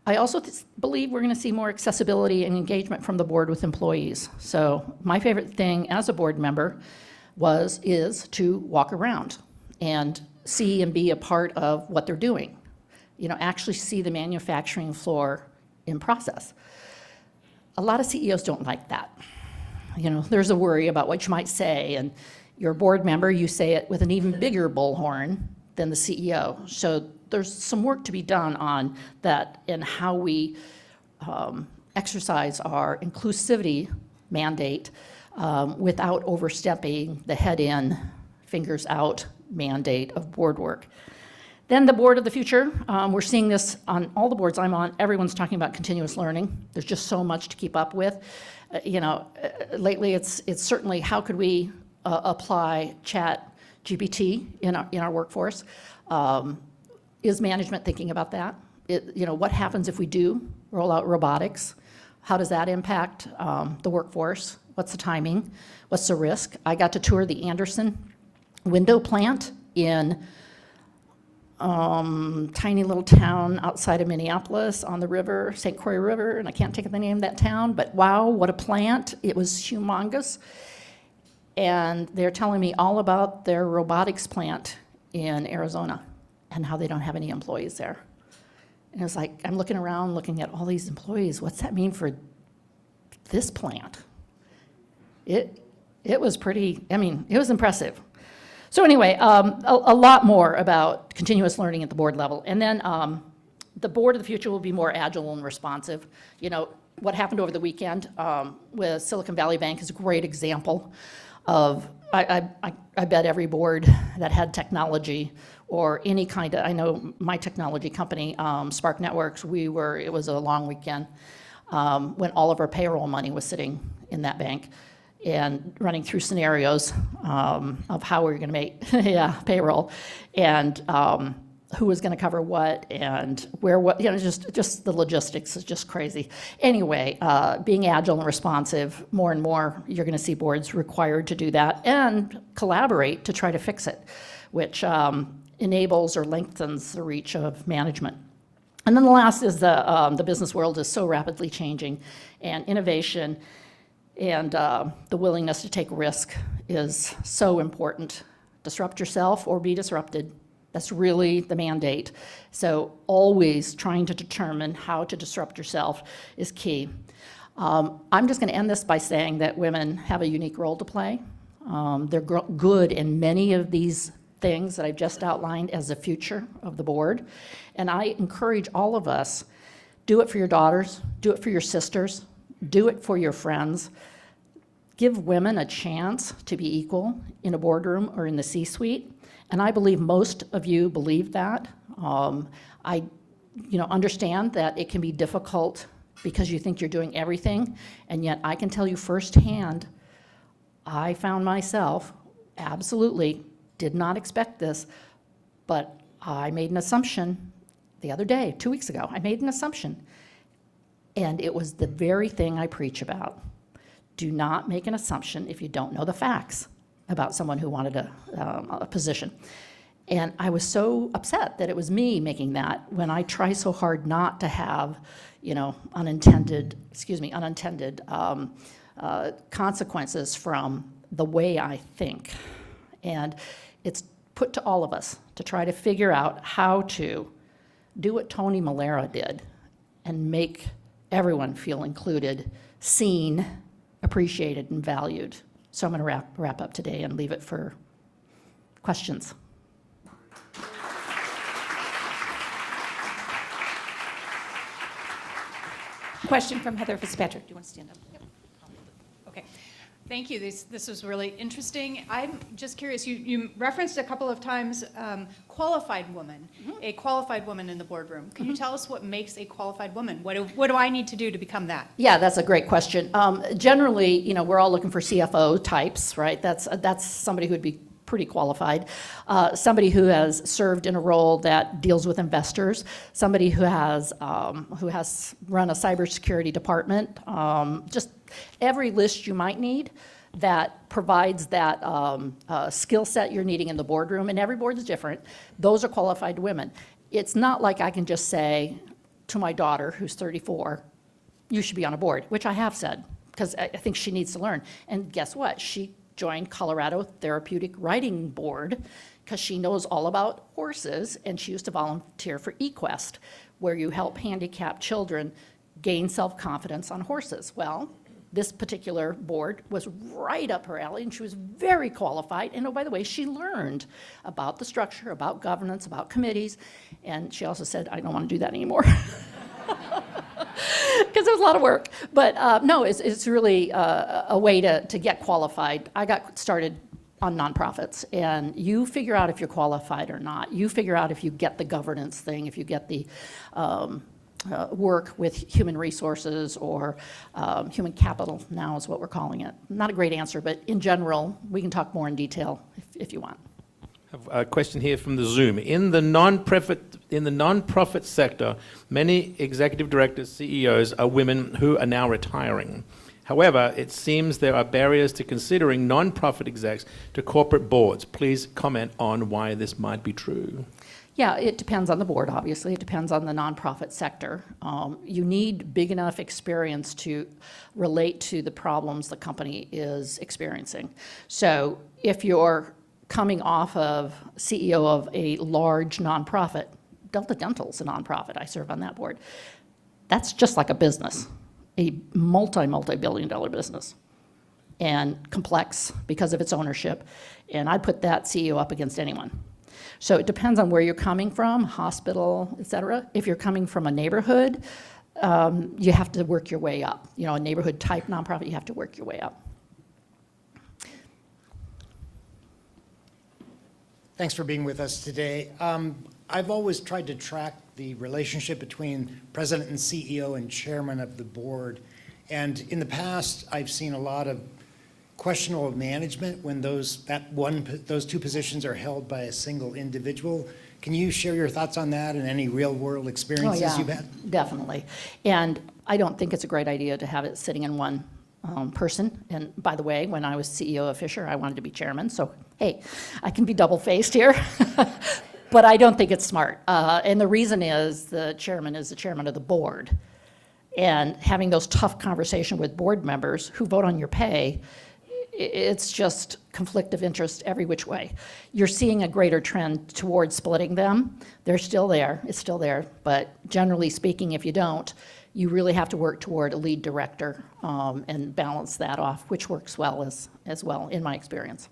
also believe we're going to see more accessibility and engagement from the board with employees. So my favorite thing as a board member is to walk around and see and be a part of what they're doing. You know, actually see the manufacturing floor in process. A lot of CEOs don't like that. You know, there's a worry about what you might say, and you're a board member, you say it with an even bigger bullhorn than the CEO. So there's some work to be done on that and how we exercise our inclusivity mandate without overstepping the head in, fingers out mandate of board work. Then the board of the future, we're seeing this on all the boards I'm on. Everyone's talking about continuous learning. There's just so much to keep up with. Lately it's certainly how could we apply chat GPT in our workforce. Is management thinking about that? What happens if we do roll out robotics? How does that impact the workforce? What's the timing? What's the risk? I got to tour the Anderson window plant in tiny little town outside of Minneapolis on the river, St. Croix River, and I can't think of the name of that town, but wow, what a plant. It was humongous. And they're telling me all about their robotics plant in Arizona and how they don't have any employees there. And it was like, I'm looking around, looking at all these employees. What's that mean for this plant? It was pretty, I mean, it was impressive. So anyway, a lot more about continuous learning at the board level. And then the board of the future will be more agile and responsive. You know, what happened over the weekend with Silicon Valley Bank is a great example of, I bet every board that had technology or any kind of, I know my technology company, Spark Networks, it was a long weekend when all of our payroll money was sitting in that bank and running through scenarios of how we were going to make payroll, and who was going to cover what and where what, you know, just the logistics is just crazy. Anyway, being agile and responsive, more and more you're going to see boards required to do that and collaborate to try to fix it, which enables or lengthens the reach of management. And then the last is the business world is so rapidly changing, and innovation and the willingness to take risk is so important. Disrupt yourself or be disrupted. That's really the mandate. So always trying to determine how to disrupt yourself is key. I'm just going to end this by saying that women have a unique role to play. They're good in many of these things that I've just outlined as the future of the board. And I encourage all of us, do it for your daughters, do it for your sisters, do it for your friends. Give women a chance to be equal in a boardroom or in the C-suite. And I believe most of you believe that. I understand that it can be difficult because you think you're doing everything, and yet I can tell you firsthand, I found myself absolutely did not expect this, but I made an assumption the other day, 2 weeks ago. I made an assumption, and it was the very thing I preach about. Do not make an assumption if you don't know the facts about someone who wanted a position. And I was so upset that it was me making that when I try so hard not to have, unintended consequences from the way I think. And it's put to all of us to try to figure out how to do what Tony Malera did and make everyone feel included, seen, appreciated, and valued. So I'm going to wrap up today and leave it for questions. Question from Heather Fitzpatrick. Do you want to stand up? Yep. Okay. Thank you. This was really interesting. I'm just curious, you referenced a couple of times qualified woman, a qualified woman in the boardroom. Can you tell us what makes a qualified woman? What do I need to do to become that? Yeah, that's a great question. Generally, we're all looking for CFO types, right? That's somebody who would be pretty qualified. Somebody who has served in a role that deals with investors. Somebody who has run a cybersecurity department. Just every list you might need that provides that skill set you're needing in the boardroom, and every board is different. Those are qualified women. It's not like I can just say to my daughter, who's 34, you should be on a board, which I have said, because I think she needs to learn. And guess what? She joined Colorado Therapeutic Riding Board because she knows all about horses, and she used to volunteer for eQuest, where you help handicapped children gain self-confidence on horses. Well, this particular board was right up her alley, and she was very qualified. And oh, by the way, she learned about the structure, about governance, about committees, and she also said, I don't want to do that anymore. Because it was a lot of work. But no, it's really a way to get qualified. I got started on nonprofits, and you figure out if you're qualified or not. You figure out if you get the governance thing, if you get the work with human resources or human capital now is what we're calling it. Not a great answer, but in general, we can talk more in detail if you want. I have a question here from the Zoom. In the non-profit sector, many executive directors, CEOs are women who are now retiring. However, it seems there are barriers to considering non-profit execs to corporate boards. Please comment on why this might be true. Yeah, it depends on the board, obviously. It depends on the nonprofit sector. You need big enough experience to relate to the problems the company is experiencing. So if you're coming off of CEO of a large nonprofit, Delta Dental's a nonprofit, I serve on that board. That's just like a business, a multi-billion dollar business, and complex because of its ownership. And I put that CEO up against anyone. So it depends on where you're coming from, hospital, et cetera. If you're coming from a neighborhood, you have to work your way up. You know, a neighborhood type nonprofit, you have to work your way up. Thanks for being with us today. I've always tried to track the relationship between president and CEO and chairman of the board. And in the past, I've seen a lot of questionable management when those two positions are held by a single individual. Can you share your thoughts on that and any real-world experiences you've had? Definitely. And I don't think it's a great idea to have it sitting in one person. And by the way, when I was CEO of Fisher, I wanted to be chairman. So, hey, I can be double-faced here. But I don't think it's smart. And the reason is the chairman is the chairman of the board. And having those tough conversations with board members who vote on your pay, it's just conflict of interest every which way. You're seeing a greater trend towards splitting them. They're still there, it's still there, but generally speaking, if you don't, you really have to work toward a lead director and balance that off, which works well as well, in my experience.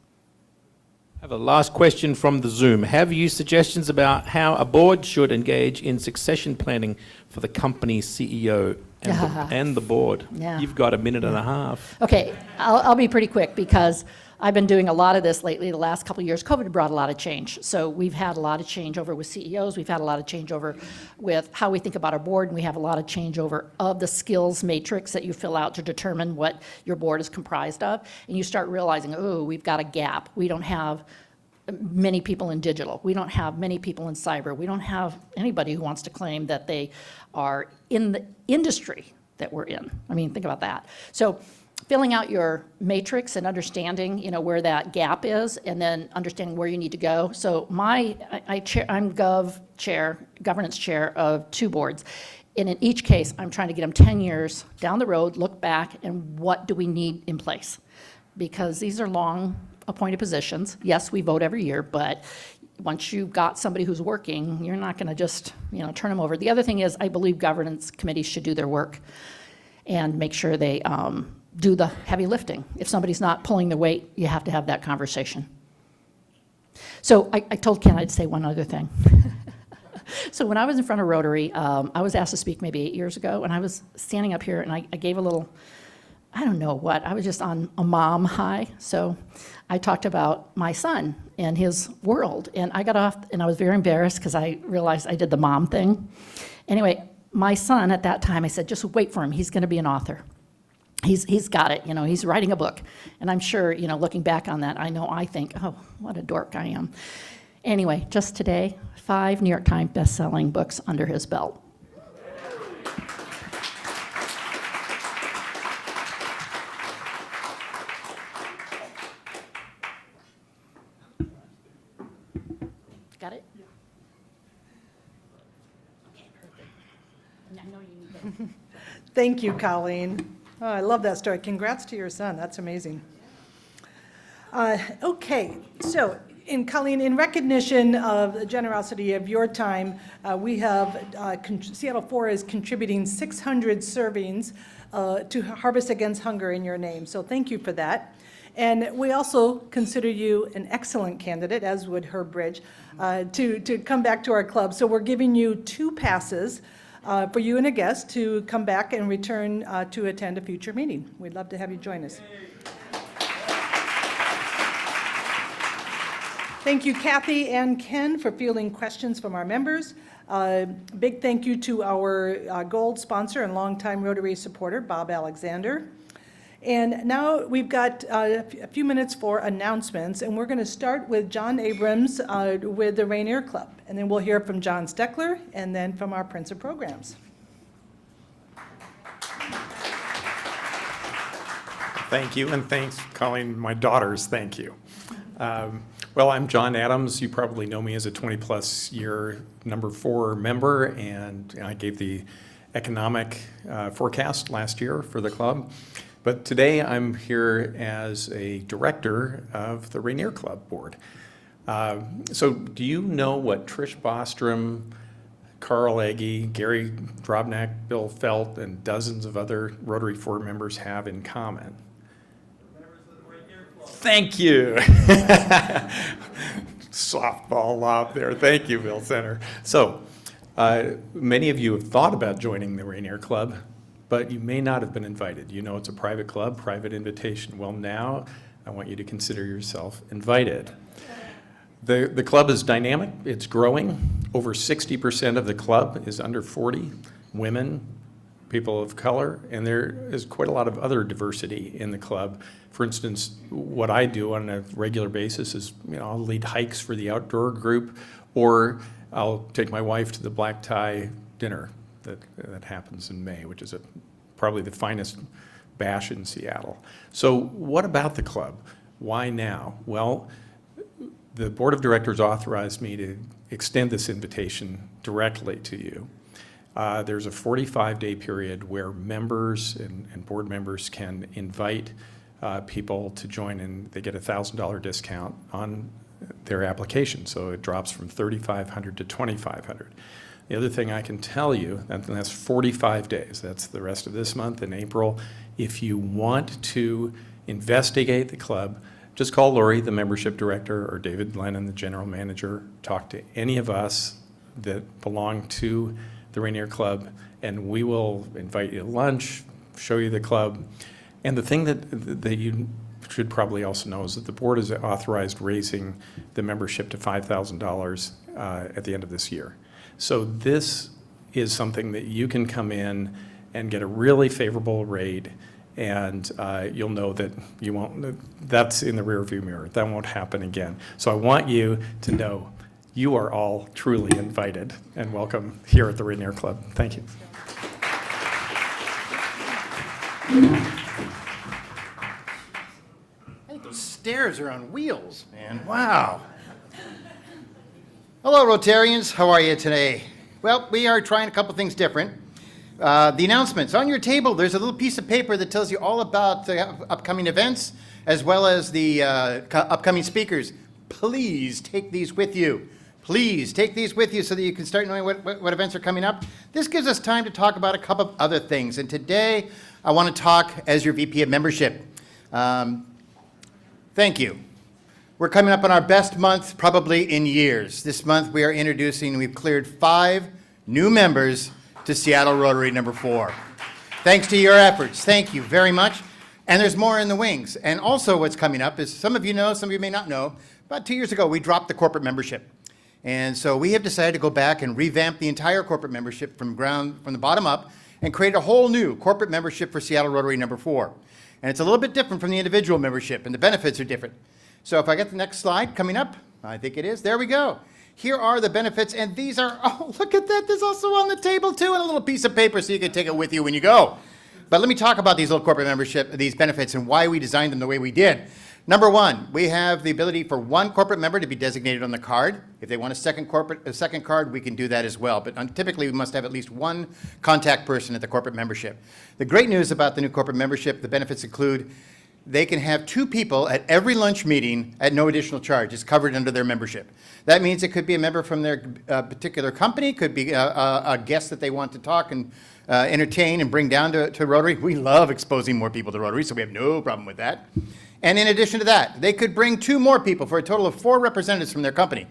I have a last question from the Zoom. Have you suggestions about how a board should engage in succession planning for the company's CEO and the board? Yeah. You've got a minute and a half. Okay, I'll be pretty quick because I've been doing a lot of this lately. The last couple of years, COVID brought a lot of change. So we've had a lot of changeover with CEOs. We've had a lot of changeover with how we think about our board, and we have a lot of changeover of the skills matrix that you fill out to determine what your board is comprised of. And you start realizing, oh, we've got a gap. We don't have many people in digital. We don't have many people in cyber. We don't have anybody who wants to claim that they are in the industry that we're in. I mean, think about that. So filling out your matrix and understanding, you know, where that gap is, and then understanding where you need to go. So I'm governance chair of 2 boards. And in each case, I'm trying to get them 10 years down the road, look back, and what do we need in place? Because these are long appointed positions. Yes, we vote every year, but once you've got somebody who's working, you're not going to just, turn them over. The other thing is I believe governance committees should do their work and make sure they do the heavy lifting. If somebody's not pulling the weight, you have to have that conversation. So I told Ken I'd say one other thing. So when I was in front of Rotary, I was asked to speak maybe 8 years ago, and I was standing up here and I gave a little, I don't know what, I was just on a mom high. So I talked about my son and his world, and I got off and I was very embarrassed because I realized I did the mom thing. Anyway, my son at that time, I said, just wait for him, he's going to be an author. He's got it, he's writing a book. And I'm sure, looking back on that, I think, oh, what a dork I am. Anyway, just today, 5 New York Times best-selling books under his belt. Got it? Yeah. Okay, perfect. I know you need that. Thank you, Colleen. Oh, I love that story. Congrats to your son. That's amazing. Okay, so Colleen, in recognition of the generosity of your time, we have Seattle 4 is contributing 600 servings to Harvest Against Hunger in your name. So thank you for that. And we also consider you an excellent candidate, as would Herb Bridge, to come back to our club. So we're giving you 2 passes for you and a guest to come back and return to attend a future meeting. We'd love to have you join us. Thank you, Kathy and Ken, for fielding questions from our members. Big thank you to our gold sponsor and longtime Rotary supporter, Bob Alexander. And now we've got a few minutes for announcements, and we're going to start with John Abrams with the Rainier Club. And then we'll hear from John Steckler, and then from our Prince of Programs. Thank you, and thanks, Colleen, my daughters, thank you. Well, I'm John Adams. You probably know me as a 20-plus year number 4 member, and I gave the economic forecast last year for the club. But today I'm here as a director of the Rainier Club board. So do you know what Trish Bostrom, Carl Agee, Gary Drobnak, Bill Felt, and dozens of other Rotary 4 members have in common? Thank you. Softball lob there. Thank you, Bill Center. So many of you have thought about joining the Rainier Club, but you may not have been invited. You know it's a private club, private invitation. Well, now I want you to consider yourself invited. The club is dynamic. It's growing. Over 60% of the club is under 40, women, people of color, and there is quite a lot of other diversity in the club. For instance, what I do on a regular basis is, I'll lead hikes for the outdoor group, or I'll take my wife to the black tie dinner that happens in May, which is probably the finest bash in Seattle. So what about the club? Why now? Well, the board of directors authorized me to extend this invitation directly to you. There's a 45-day period where members and board members can invite people to join, and they get a $1,000 discount on their application. So it drops from $3,500 to $2,500. The other thing I can tell you, and that's 45 days. That's the rest of this month in April. If you want to investigate the club, just call Lori, the membership director, or David Lennon, the general manager. Talk to any of us that belong to the Rainier Club, and we will invite you to lunch, show you the club. And the thing that you should probably also know is that the board has authorized raising the membership to $5,000 at the end of this year. So this is something that you can come in and get a really favorable rate, and you'll know that you won't, that's in the rearview mirror. That won't happen again. So I want you to know you are all truly invited and welcome here at the Rainier Club. Thank you. I think those stairs are on wheels, man. Wow. Hello, Rotarians. How are you today? Well, we are trying a couple things different. The announcements. On your table, there's a little piece of paper that tells you all about the upcoming events, as well as the upcoming speakers. Please take these with you. Please take these with you so that you can start knowing what events are coming up. This gives us time to talk about a couple of other things. And today, I want to talk as your VP of membership. Thank you. We're coming up on our best month probably in years. This month we are introducing, we've cleared 5 new members to Seattle Rotary number 4. Thanks to your efforts. Thank you very much. And there's more in the wings. And also what's coming up is, some of you know, some of you may not know, about 2 years ago we dropped the corporate membership. And so we have decided to go back and revamp the entire corporate membership from the bottom up and create a whole new corporate membership for Seattle Rotary number 4. And it's a little bit different from the individual membership, and the benefits are different. So if I get the next slide coming up, I think it is, there we go. Here are the benefits, and these are, oh, look at that, there's also on the table too, and a little piece of paper so you can take it with you when you go. But let me talk about these little corporate membership, these benefits, and why we designed them the way we did. Number 1, we have the ability for one corporate member to be designated on the card. If they want a second card, we can do that as well. But typically, we must have at least one contact person at the corporate membership. The great news about the new corporate membership, the benefits include they can have 2 people at every lunch meeting at no additional charge. It's covered under their membership. That means it could be a member from their particular company, could be a guest that they want to talk and entertain and bring down to Rotary. We love exposing more people to Rotary, so we have no problem with that. And in addition to that, they could bring 2 more people for a total of 4 representatives from their company.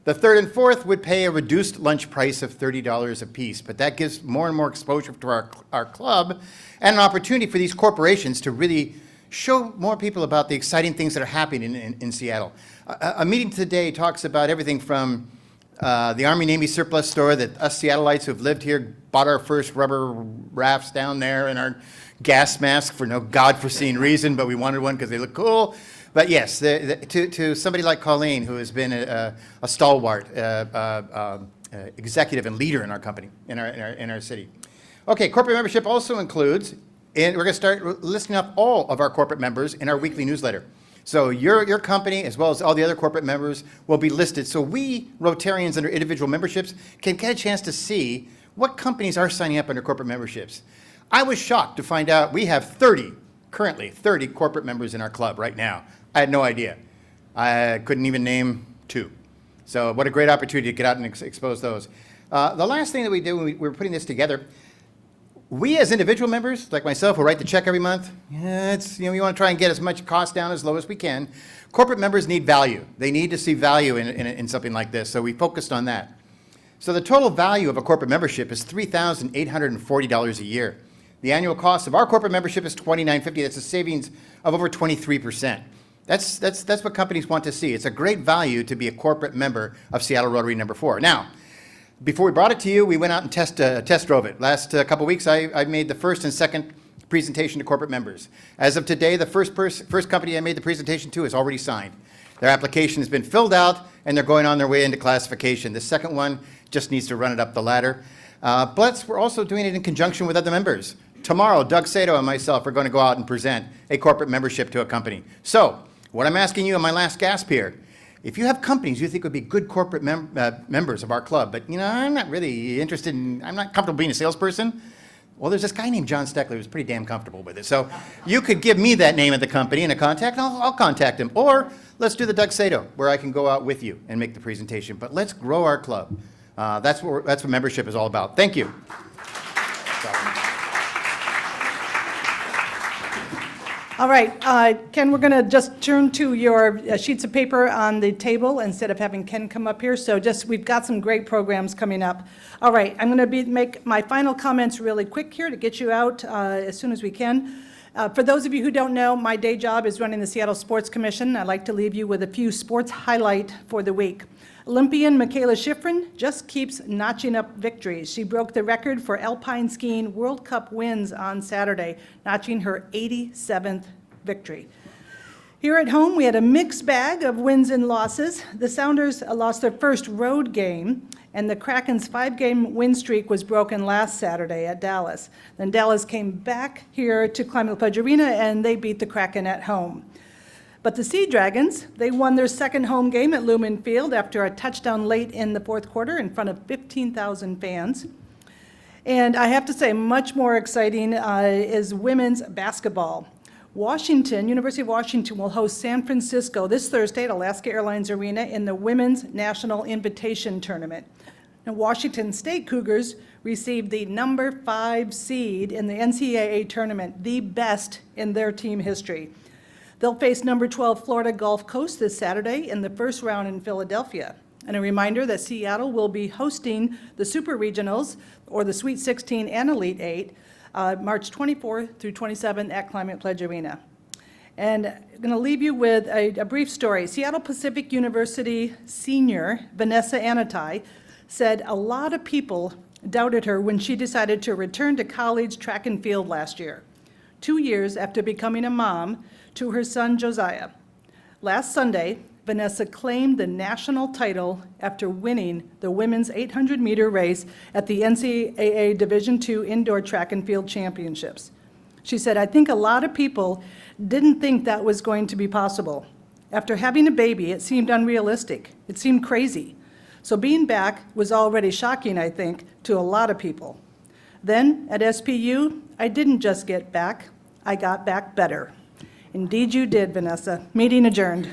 The 3rd and 4th would pay a reduced lunch price of $30 apiece, but that gives more and more exposure to our club and an opportunity for these corporations to really show more people about the exciting things that are happening in Seattle. A meeting today talks about everything from the Army-Navy surplus store that us Seattleites who've lived here bought our first rubber rafts down there and our gas masks for no God-foreseen reason, but we wanted one because they look cool. But yes, to somebody like Colleen, who has been a stalwart executive and leader in our company, in our city. Okay, corporate membership also includes, and we're going to start listing up all of our corporate members in our weekly newsletter. So your company, as well as all the other corporate members, will be listed. So we, Rotarians under individual memberships, can get a chance to see what companies are signing up under corporate memberships. I was shocked to find out we have currently 30 corporate members in our club right now. I had no idea. I couldn't even name 2. So what a great opportunity to get out and expose those. The last thing that we did when we were putting this together, we as individual members, like myself, who write the check every month, we want to try and get as much cost down as low as we can. Corporate members need value. They need to see value in something like this, so we focused on that. So the total value of a corporate membership is $3,840 a year. The annual cost of our corporate membership is $29.50. That's a savings of over 23%. That's what companies want to see. It's a great value to be a corporate member of Seattle Rotary number 4. Now, before we brought it to you, we went out and test drove it. Last couple weeks, I made the first and second presentation to corporate members. As of today, the first company I made the presentation to is already signed. Their application has been filled out, and they're going on their way into classification. The second one just needs to run it up the ladder. But we're also doing it in conjunction with other members. Tomorrow, Doug Sato and myself are going to go out and present a corporate membership to a company. So, what I'm asking you in my last gasp here, if you have companies you think would be good corporate members of our club, but I'm not really interested in, I'm not comfortable being a salesperson, well, there's this guy named John Steckler who's pretty damn comfortable with it. So you could give me that name of the company and a contact, and I'll contact him. Or let's do the Doug Sato, where I can go out with you and make the presentation. But let's grow our club. That's what membership is all about. Thank you. All right, Ken, we're going to just turn to your sheets of paper on the table instead of having Ken come up here. So we've got some great programs coming up. All right, I'm going to make my final comments really quick here to get you out as soon as we can. For those of you who don't know, my day job is running the Seattle Sports Commission. I'd like to leave you with a few sports highlight for the week. Olympian Michaela Schifrin just keeps notching up victories. She broke the record for alpine skiing World Cup wins on Saturday, notching her 87th victory. Here at home, we had a mixed bag of wins and losses. The Sounders lost their first road game, and the Kraken's 5-game win streak was broken last Saturday at Dallas. Then Dallas came back here to Climate Pledge Arena, and they beat the Kraken at home. But the Sea Dragons, they won their second home game at Lumen Field after a touchdown late in the fourth quarter in front of 15,000 fans. And I have to say, much more exciting is women's basketball. University of Washington will host San Francisco this Thursday at Alaska Airlines Arena in the Women's National Invitation Tournament. Now, Washington State Cougars received the number 5 seed in the NCAA tournament, the best in their team history. They'll face number 12 Florida Gulf Coast this Saturday in the first round in Philadelphia. And a reminder that Seattle will be hosting the Super Regionals, or the Sweet 16 and Elite 8, March 24th through 27th at Climate Pledge Arena. And I'm going to leave you with a brief story. Seattle Pacific University senior Vanessa Anatai said a lot of people doubted her when she decided to return to college track and field last year, 2 years after becoming a mom to her son Josiah. Last Sunday, Vanessa claimed the national title after winning the women's 800-meter race at the NCAA Division II Indoor Track and Field Championships. She said, "I think a lot of people didn't think that was going to be possible. After having a baby, it seemed unrealistic. It seemed crazy. So being back was already shocking, I think, to a lot of people. Then at SPU, I didn't just get back, I got back better." Indeed you did, Vanessa. Meeting adjourned.